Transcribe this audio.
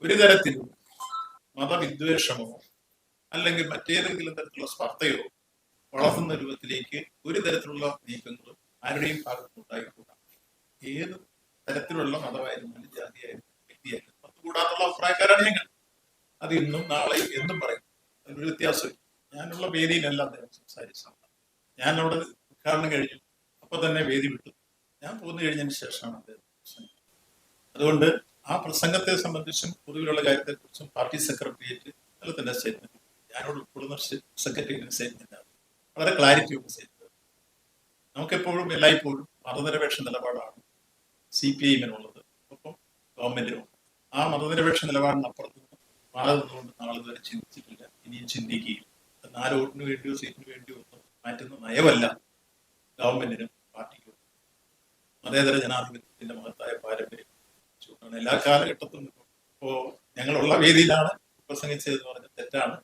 ഒരു തരത്തിലും മതവിദ്വേഷമോ അല്ലെങ്കിൽ മറ്റേതെങ്കിലും തരത്തിലുള്ള സ്പർദ്ധയോ വളർത്തുന്ന രൂപത്തിലേക്ക് ഒരു തരത്തിലുള്ള നീക്കങ്ങളും ആരുടെയും ഭാഗത്തുനിന്നുണ്ടായിക്കൂടാ. ഏത് തരത്തിലുള്ള മതമായിരുന്നാലും ജാതിയായാലും വ്യക്തിയായാലും അതുകൂടാത്തുള്ള അഭിപ്രായക്കാരാണ് ഞങ്ങൾ. അത് ഇന്നും നാളെയും എന്നും പറയും. അതിനൊരു വ്യത്യാസമില്ല. ഞാനുള്ള വേദിയിലല്ല അദ്ദേഹം സംസാരിച്ചത്. ഞാൻ അവിടെ ഉദ്ഘാടനം കഴിഞ്ഞു, അപ്പൊ തന്നെ വേദി വിട്ടു. ഞാൻ പോന്നു കഴിഞ്ഞതിന് ശേഷമാണ് അദ്ദേഹം പ്രസംഗിച്ചത്. അതുകൊണ്ട് ആ പ്രസംഗത്തെ സംബന്ധിച്ചും പൊതുവിലുള്ള കാര്യത്തെക്കുറിച്ചും പാർട്ടി സെക്രട്ടേറിയറ്റ് തന്നെ സ്റ്റേറ്റ്മെന്റ്, ഞാനോട് ഉൾപ്പെടുന്ന സെക്രട്ടേറിയറ്റിന്റെ സ്റ്റേറ്റ്മെന്റ് വളരെ ക്ലാരിറ്റിയുള്ള സ്റ്റേറ്റ്മെന്റ്. നമുക്കെപ്പോഴും എല്ലായ്പ്പോഴും മതനിരപേക്ഷ നിലപാടാണ് CPIഎമ്മിനുള്ളത്, ഒപ്പം ഗവൺമെന്റിനുള്ളത്. ആ മതനിരപേക്ഷ നിലപാടിനപ്പുറത്ത് മാറുന്നതുകൊണ്ട് നാളിതുവരെ ചിന്തിച്ചിട്ടില്ല, ഇനിയും ചിന്തിക്കുകയില്ല. 4 വോട്ടിന് വേണ്ടിയോ സീറ്റിന് വേണ്ടിയോ ഒന്നും മാറ്റുന്ന നയമല്ല ഗവൺമെന്റിനും പാർട്ടിക്കും. മതേതര ജനാധിപത്യത്തിന്റെ മഹത്തായ പാരമ്പര്യം എല്ലാ കാലഘട്ടത്തിലും ഇപ്പോ ഞങ്ങളുള്ള വേദിയിലാണ് പ്രസംഗിച്ചതെന്ന് പറഞ്ഞ തെറ്റാണ്.